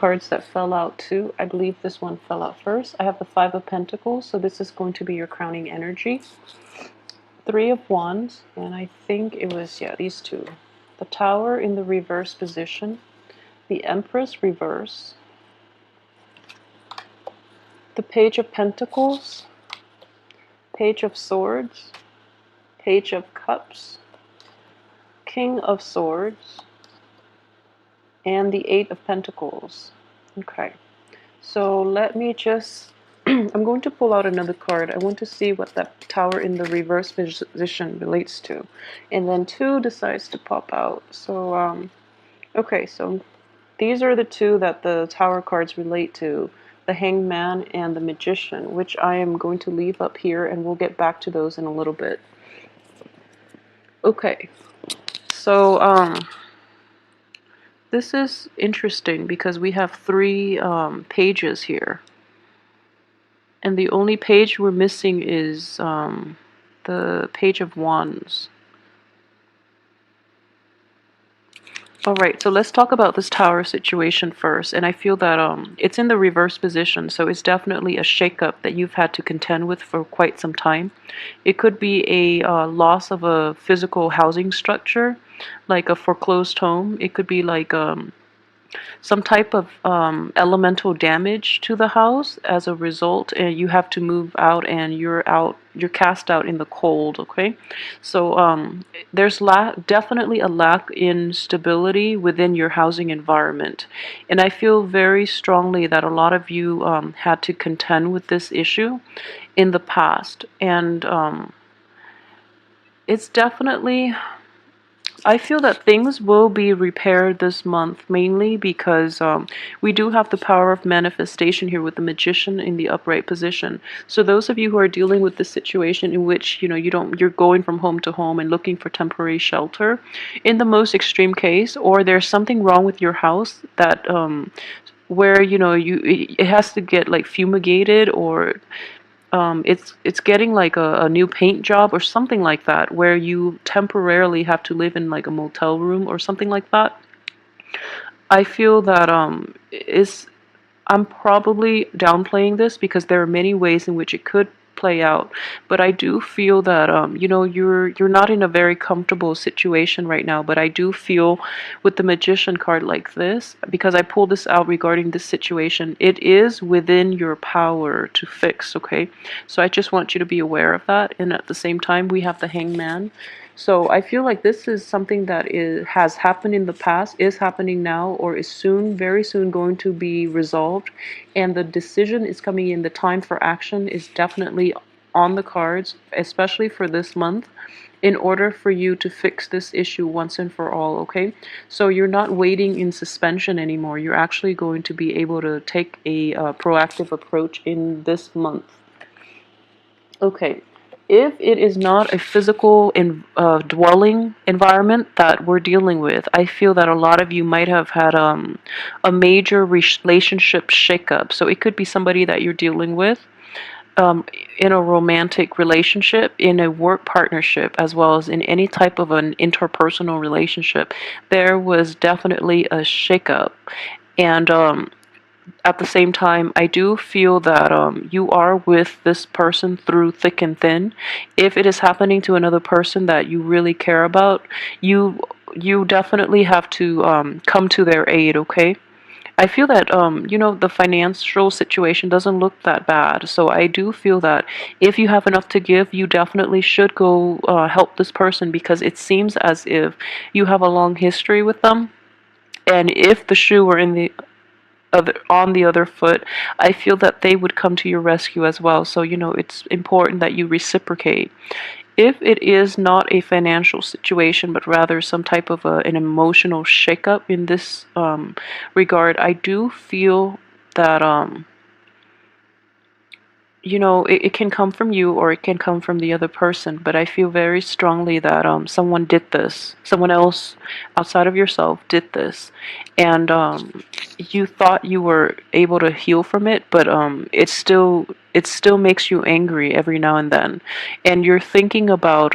cards that fell out too. I believe this one fell out first. I have the Five of Pentacles, so this is going to be your crowning energy. Three of Wands, and I think it was, yeah, these two. The Tower in the reverse position, the Empress reverse, the Page of Pentacles, Page of Swords, Page of Cups, King of Swords, and the Eight of Pentacles. Okay, so let me just, I'm going to pull out another card. I want to see what that Tower in the reverse position relates to. And then two decides to pop out. So, okay, so these are the two that the Tower cards relate to. The Hangman and the Magician, which I am going to leave up here, and we'll get back to those in a little bit. Okay, so this is interesting because we have three pages here. And the only page we're missing is the Page of Wands. Alright, so let's talk about this Tower situation first. And I feel that it's in the reverse position, so it's definitely a shakeup that you've had to contend with for quite some time. It could be a loss of a physical housing structure, like a foreclosed home. It could be like some type of elemental damage to the house as a result, and you have to move out, and you're cast out in the cold. Okay, so there's definitely a lack in stability within your housing environment, and I feel very strongly that a lot of you had to contend with this issue in the past, and it's definitely, I feel that things will be repaired this month, mainly because we do have the power of manifestation here with the Magician in the upright position. So those of you who are dealing with this situation in which you're going from home to home and looking for temporary shelter, in the most extreme case, or there's something wrong with your house that where it has to get like fumigated, or it's getting like a new paint job or something like that, where you temporarily have to live in like a motel room or something like that. I feel that I'm probably downplaying this because there are many ways in which it could play out, but I do feel that you're not in a very comfortable situation right now. But I do feel with the Magician card like this, because I pulled this out regarding this situation, it is within your power to fix. Okay, so I just want you to be aware of that. And at the same time, we have the Hangman. So I feel like this is something that has happened in the past, is happening now, or is soon, very soon going to be resolved. And the decision is coming in. The time for action is definitely on the cards, especially for this month, in order for you to fix this issue once and for all, okay? So you're not waiting in suspension anymore. You're actually going to be able to take a proactive approach in this month. Okay, if it is not a physical dwelling environment that we're dealing with, I feel that a lot of you might have had a major relationship shakeup. So it could be somebody that you're dealing with in a romantic relationship, in a work partnership, as well as in any type of an interpersonal relationship. There was definitely a shakeup. And at the same time, I do feel that you are with this person through thick and thin. If it is happening to another person that you really care about, you definitely have to come to their aid, okay? I feel that the financial situation doesn't look that bad. So I do feel that if you have enough to give, you definitely should go help this person, because it seems as if you have a long history with them. And if the shoe were on the other foot, I feel that they would come to your rescue as well. So, it's important that you reciprocate. If it is not a financial situation, but rather some type of an emotional shakeup in this regard, I do feel that it can come from you, or it can come from the other person. But I feel very strongly that someone did this. Someone else outside of yourself did this. And you thought you were able to heal from it, but it still makes you angry every now and then. And you're thinking about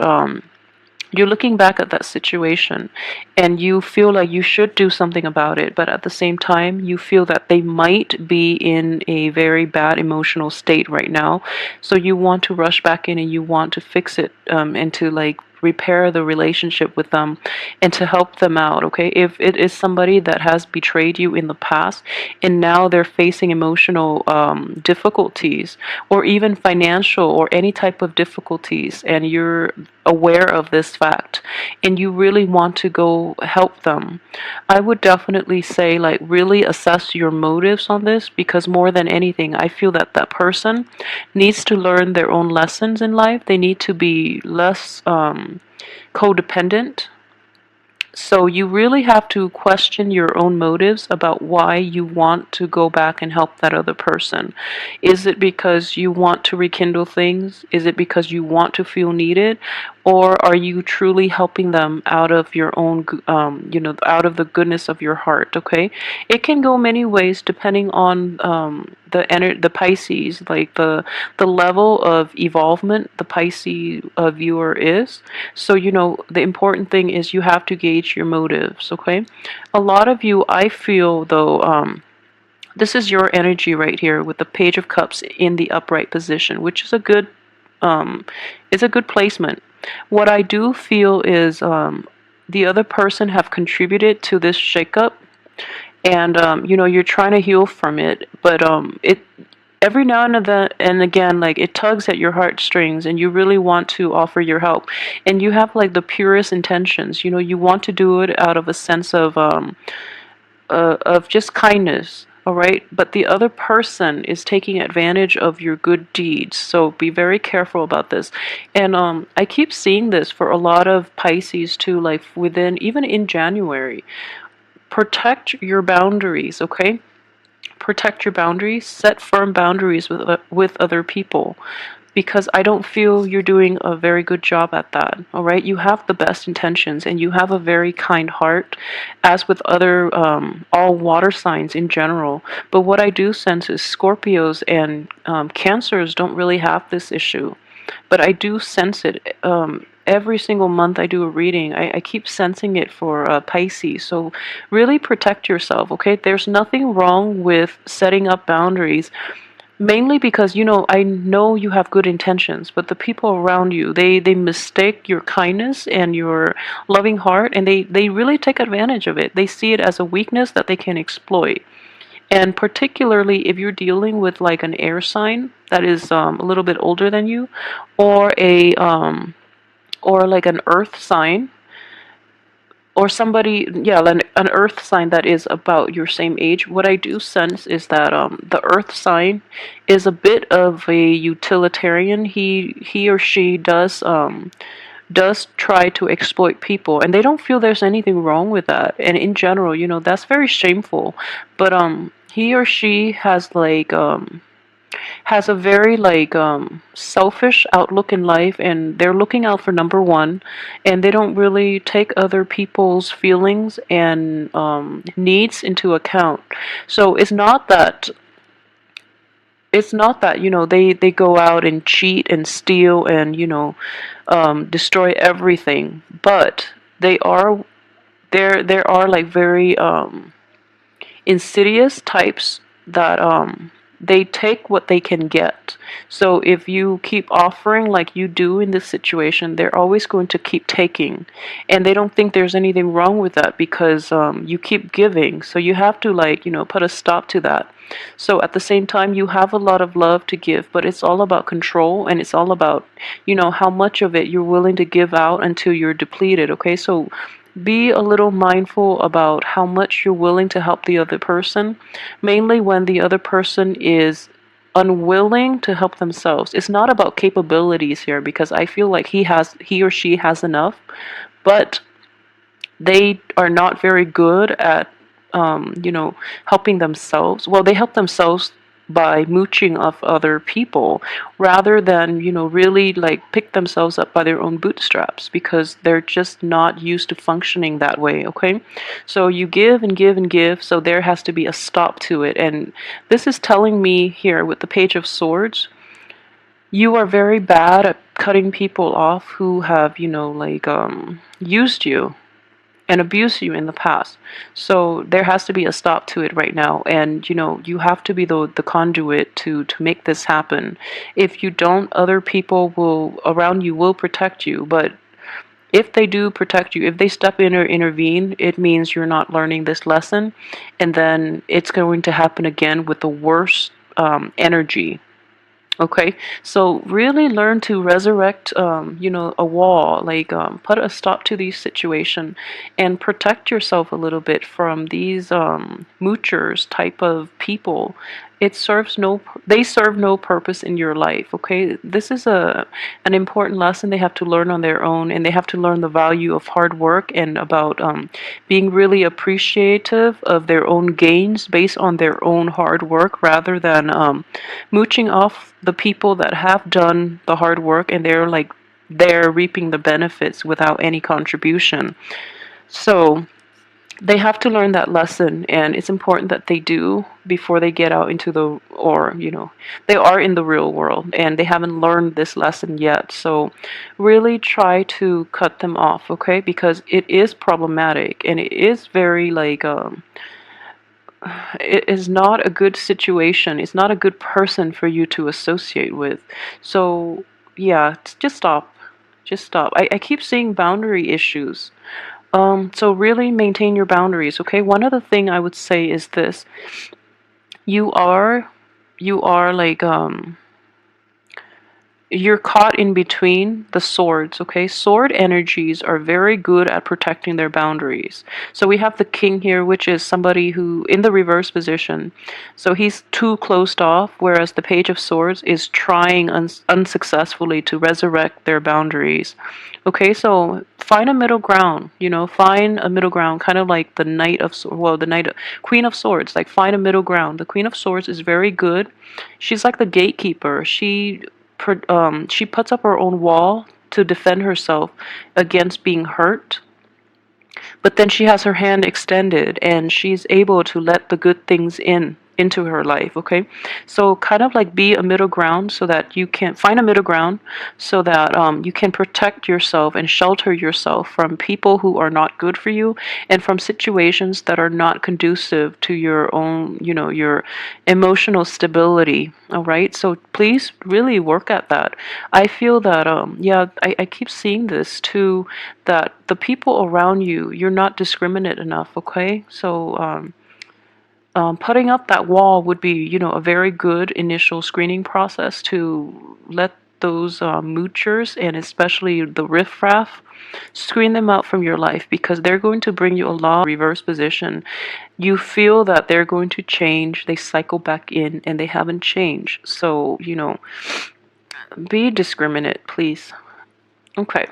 You're looking back at that situation and you feel like you should do something about it, but at the same time, you feel that they might be in a very bad emotional state right now. So you want to rush back in and you want to fix it, and to like repair the relationship with them and to help them out. Okay, if it is somebody that has betrayed you in the past and now they're facing emotional difficulties or even financial or any type of difficulties, and you're aware of this fact and you really want to go help them, I would definitely say like really assess your motives on this, because more than anything I feel that that person needs to learn their own lessons in life. They need to be less codependent. So you really have to question your own motives about why you want to go back and help that other person. Is it because you want to rekindle things? Is it because you want to feel needed? Or are you truly helping them out of your own, out of the goodness of your heart? Okay, it can go many ways depending on the Pisces, like the level of evolvement the Pisces viewer is. So the important thing is you have to gauge your motives. Okay, a lot of you, I feel though, this is your energy right here with the Page of Cups in the upright position, which is a good it's a good placement. What I do feel is the other person have contributed to this shakeup, and you're trying to heal from it, but it every now and again, like it tugs at your heartstrings, and you really want to offer your help, and you have like the purest intentions. You want to do it out of a sense of just kindness, all right? But the other person is taking advantage of your good deeds. So be very careful about this. And I keep seeing this for a lot of Pisces too, like even in January. Protect your boundaries, okay? Protect your boundaries, set firm boundaries with other people, because I don't feel you're doing a very good job at that. All right, you have the best intentions and you have a very kind heart, as with other all water signs in general. But what I do sense is Scorpios and Cancers don't really have this issue, but I do sense it. Every single month I do a reading, I keep sensing it for Pisces. So really protect yourself, okay? There's nothing wrong with setting up boundaries, mainly because I know you have good intentions, but the people around you, they mistake your kindness and your loving heart, and they really take advantage of it. They see it as a weakness that they can exploit. And particularly if you're dealing with like an air sign that is a little bit older than you, or a or like an earth sign, or somebody, yeah, like an earth sign that is about your same age. What I do sense is that the earth sign is a bit of a utilitarian. He or she does try to exploit people, and they don't feel there's anything wrong with that. And in general, that's very shameful. But he or she has a very like selfish outlook in life, and they're looking out for number one, and they don't really take other people's feelings and needs into account. So it's not that they go out and cheat and steal and destroy everything, but there are like very insidious types that they take what they can get. So if you keep offering like you do in this situation, they're always going to keep taking, and they don't think there's anything wrong with that because you keep giving. So you have to put a stop to that. So at the same time, you have a lot of love to give, but it's all about control, and it's all about how much of it you're willing to give out until you're depleted. Okay, so be a little mindful about how much you're willing to help the other person, mainly when the other person is unwilling to help themselves. It's not about capabilities here, because I feel like he or she has enough, but they are not very good at helping themselves. Well, they help themselves by mooching off other people rather than really like pick themselves up by their own bootstraps, because they're just not used to functioning that way. Okay, so you give and give and give, so there has to be a stop to it. And this is telling me here with the Page of Swords, You are very bad at cutting people off who have, like used you and abused you in the past. So there has to be a stop to it right now, and you have to be the conduit to make this happen. If you don't, other people will around you will protect you, but if they do protect you, if they step in or intervene, it means you're not learning this lesson, and then it's going to happen again with the worst energy. Okay, so really learn to resurrect, a wall, like put a stop to these situation, and protect yourself a little bit from these moochers type of people. They serve no purpose in your life. Okay, this is an important lesson they have to learn on their own, and they have to learn the value of hard work and about being really appreciative of their own gains based on their own hard work rather than mooching off the people that have done the hard work and they're reaping the benefits without any contribution. So they have to learn that lesson, and it's important that they do before they get out into they are in the real world and they haven't learned this lesson yet. So really try to cut them off, okay? Because it is problematic and it is very it is not a good situation. It's not a good person for you to associate with. So, yeah, just stop. Just stop. I keep seeing boundary issues. So really maintain your boundaries, okay? One other thing I would say is this. You are you are like you're caught in between the swords, okay? Sword energies are very good at protecting their boundaries. So we have the king here, which is somebody who, in the reverse position, so he's too closed off, whereas the page of swords is trying unsuccessfully to resurrect their boundaries. Okay, so find a middle ground, find a middle ground, kind of like the queen of swords, like find a middle ground. The queen of swords is very good. She's like the gatekeeper. She puts up her own wall to defend herself against being hurt, but then she has her hand extended and she's able to let the good things into her life. Okay, so kind of like be a middle ground so that you can find a middle ground so that you can protect yourself and shelter yourself from people who are not good for you and from situations that are not conducive to your own, your emotional stability. All right, so please really work at that. I feel that yeah, I keep seeing this too, that the people around you, you're not discriminate enough. Okay, so putting up that wall would be, a very good initial screening process to let those moochers and especially the riffraff screen them out from your life, because they're going to bring you a lot of reverse position. You feel that they're going to change, they cycle back in and they haven't changed. So, be discriminate, please. Okay.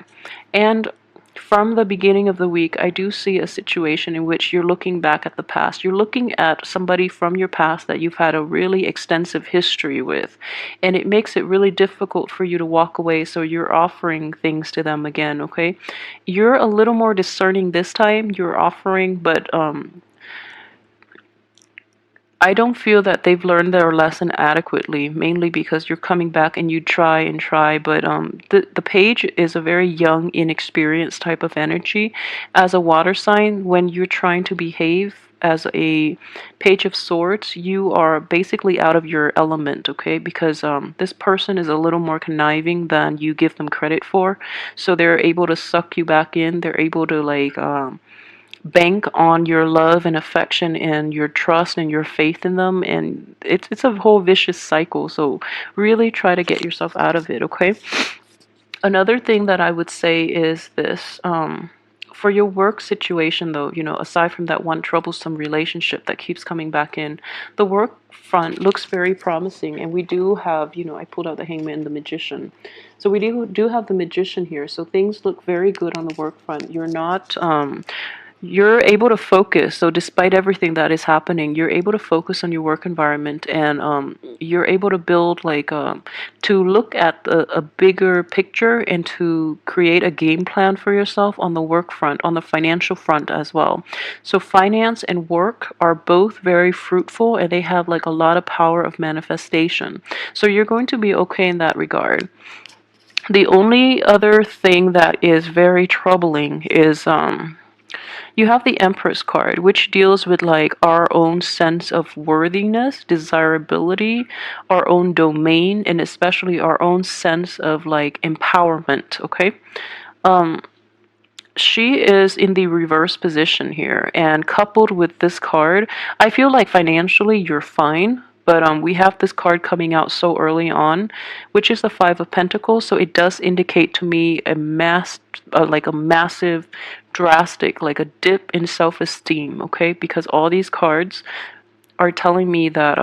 And from the beginning of the week, I do see a situation in which you're looking back at the past. You're looking at somebody from your past that you've had a really extensive history with, and it makes it really difficult for you to walk away, so you're offering things to them again, okay? You're a little more discerning this time. You're offering, but I don't feel that they've learned their lesson adequately, mainly because you're coming back and you try and try, but the page is a very young, inexperienced type of energy. As a water sign, when you're trying to behave as a page of swords, you are basically out of your element, okay? Because this person is a little more conniving than you give them credit for, so they're able to suck you back in. They're able to bank on your love and affection and your trust and your faith in them, and it's a whole vicious cycle. So really try to get yourself out of it, okay? Another thing that I would say is this, for your work situation though, aside from that one troublesome relationship that keeps coming back in, the work front looks very promising, and we do have, I pulled out the hangman and the magician. So we do have the magician here, so things look very good on the work front. You're not you're able to focus. So despite everything that is happening, you're able to focus on your work environment, and you're able to build like to look at a bigger picture and to create a game plan for yourself on the work front, on the financial front as well. So finance and work are both very fruitful, and they have like a lot of power of manifestation. So you're going to be okay in that regard. The only other thing that is very troubling is you have the Empress card, which deals with like our own sense of worthiness, desirability, our own domain, and especially our own sense of like empowerment. Okay. She is in the reverse position here, and coupled with this card, I feel like financially you're fine. But we have this card coming out so early on, which is the Five of Pentacles. So it does indicate to me a like a massive, drastic, like a dip in self-esteem. Okay, because all these cards are telling me that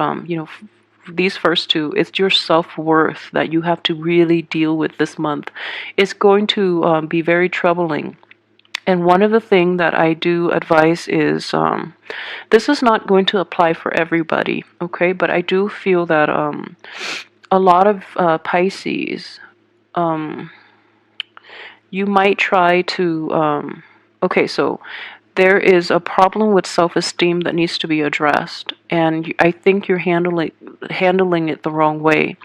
these first two, it's your self-worth that you have to really deal with this month. It's going to be very troubling. And one of the things that I do advise is this is not going to apply for everybody, okay? But I do feel that a lot of Pisces, you might try to, okay, so there is a problem with self-esteem that needs to be addressed, and I think you're handling it the wrong way,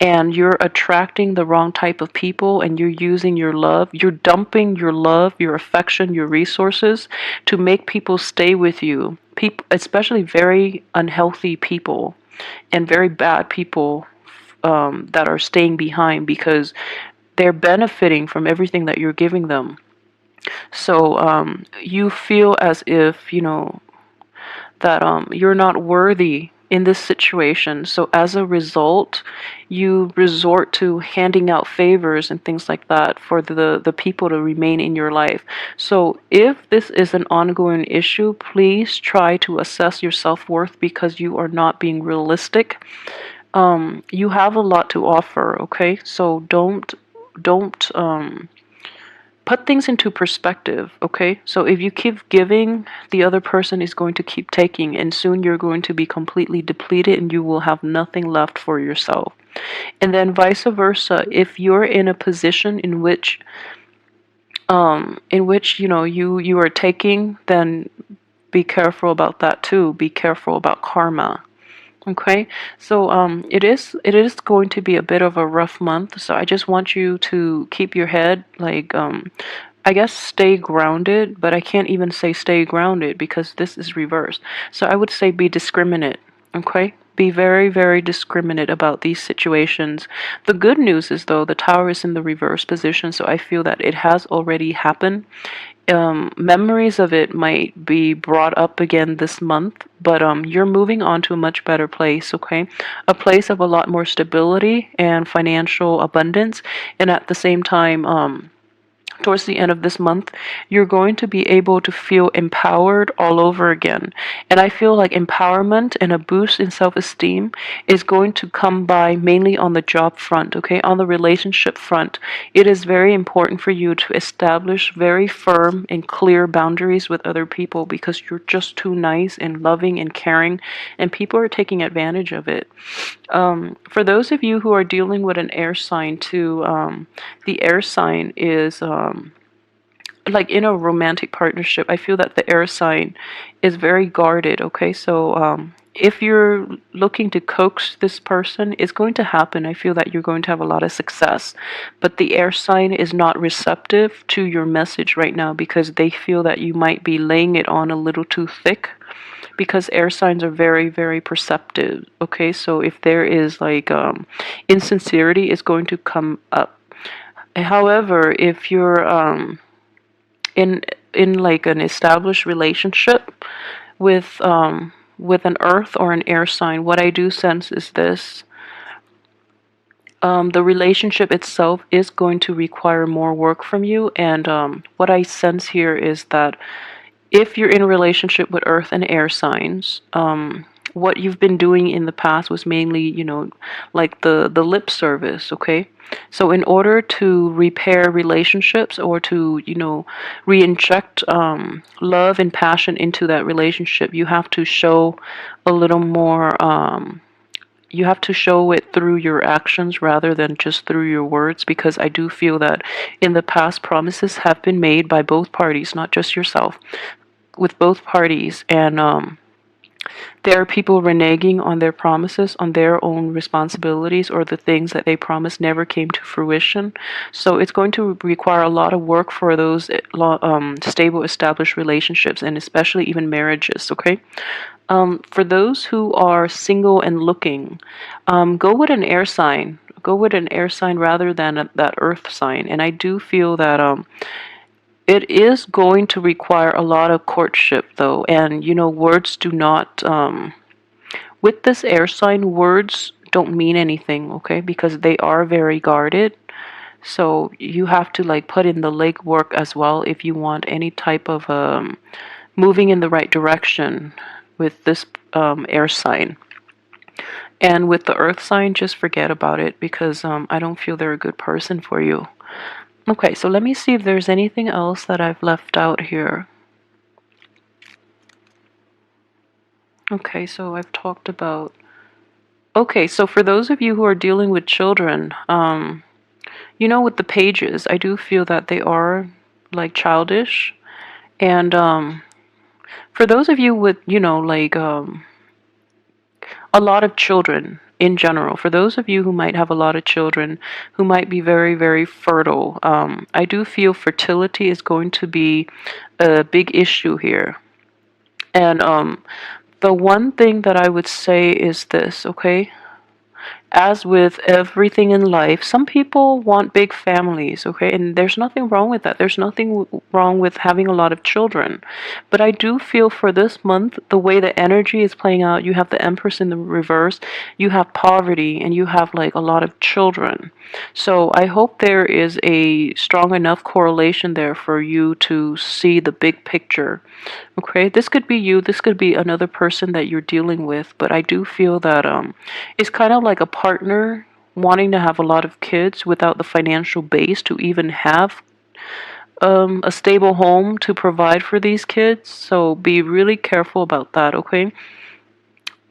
and you're attracting the wrong type of people, and you're using your love, you're dumping your love, your affection, your resources to make people stay with you, people, especially very unhealthy people and very bad people that are staying behind because they're benefiting from everything that you're giving them. So you feel as if, that you're not worthy in this situation. So as a result, you resort to handing out favors and things like that for the people to remain in your life. So if this is an ongoing issue, please try to assess your self-worth because you are not being realistic. You have a lot to offer, okay? So don't put things into perspective, okay? So if you keep giving, the other person is going to keep taking, and soon you're going to be completely depleted and you will have nothing left for yourself. And then vice versa, if you're in a position in which you are taking, then be careful about that too. Be careful about karma. Okay, so it is going to be a bit of a rough month. So I just want you to keep your head like I guess stay grounded, but I can't even say stay grounded because this is reversed. So I would say be discriminate. Okay, be very very discriminate about these situations. The good news is though the Tower is in the reverse position, so I feel that it has already happened. Memories of it might be brought up again this month, but you're moving on to a much better place, okay? A place of a lot more stability and financial abundance, and at the same time, towards the end of this month, you're going to be able to feel empowered all over again. And I feel like empowerment and a boost in self-esteem is going to come by mainly on the job front, okay? On the relationship front, it is very important for you to establish very firm and clear boundaries with other people because you're just too nice and loving and caring, and people are taking advantage of it. For those of you who are dealing with an air sign too, the air sign is like in a romantic partnership. I feel that the air sign is very guarded. Okay, so if you're looking to coax this person, it's going to happen. I feel that you're going to have a lot of success, but the air sign is not receptive to your message right now because they feel that you might be laying it on a little too thick, because air signs are very very perceptive. Okay, so if there is like insincerity, is going to come up. However, if you're in like an established relationship with an earth or an air sign, what I do sense is this: the relationship itself is going to require more work from you, and what I sense here is that if you're in a relationship with earth and air signs, what you've been doing in the past was mainly, like the lip service, okay? So in order to repair relationships, or to, re-inject love and passion into that relationship, you have to show a little more, you have to show it through your actions rather than just through your words, because I do feel that in the past promises have been made by both parties, not just yourself, with both parties, and there are people reneging on their promises, on their own responsibilities, or the things that they promised never came to fruition. So it's going to require a lot of work for those stable, established relationships, and especially even marriages, okay? For those who are single and looking, go with an air sign. Go with an air sign rather than that earth sign. And I do feel that it is going to require a lot of courtship, though. And, words do not, with this air sign, words don't mean anything, okay? Because they are very guarded. So you have to like put in the legwork as well if you want any type of moving in the right direction with this air sign. And with the earth sign, just forget about it, because I don't feel they're a good person for you. Okay, so let me see if there's anything else that I've left out here. Okay, so I've talked about... Okay, so for those of you who are dealing with children, with the pages, I do feel that they are like childish. And for those of you with, like a lot of children in general, for those of you who might have a lot of children, who might be very, very fertile, I do feel fertility is going to be a big issue here. And the one thing that I would say is this, okay? As with everything in life, some people want big families, okay? And there's nothing wrong with that. There's nothing wrong with having a lot of children. But I do feel for this month, the way the energy is playing out, you have the Empress in the reverse, you have poverty, and you have like a lot of children. So I hope there is a strong enough correlation there for you to see the big picture. Okay, this could be you, this could be another person that you're dealing with, but I do feel that it's kind of like a partner wanting to have a lot of kids without the financial base to even have a stable home to provide for these kids. So be really careful about that, okay?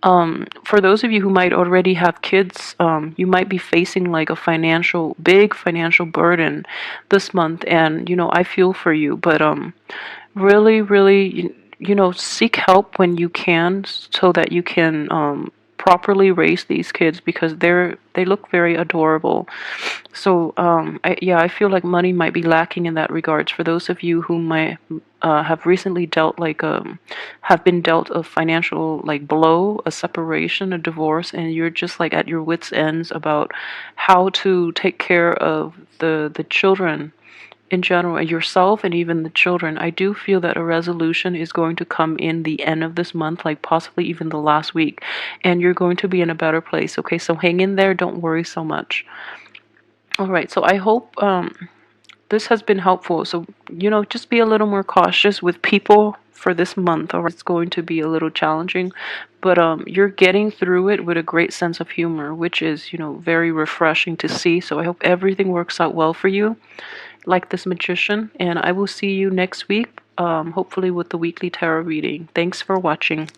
For those of you who might already have kids, you might be facing like a big financial burden this month, and I feel for you, but really, really, seek help when you can, so that you can properly raise these kids, because they look very adorable. So I feel like money might be lacking in that regards for those of you who might have recently have been dealt a financial like blow, a separation, a divorce, and you're just like at your wits' ends about how to take care of the children in general, yourself and even the children. I do feel that a resolution is going to come in the end of this month, like possibly even the last week, and you're going to be in a better place, okay? So hang in there, don't worry so much. All right, so I hope this has been helpful. So, just be a little more cautious with people for this month, or it's going to be a little challenging, but you're getting through it with a great sense of humor, which is, very refreshing to see. So I hope everything works out well for you, like this magician, and I will see you next week, hopefully with the weekly tarot reading. Thanks for watching.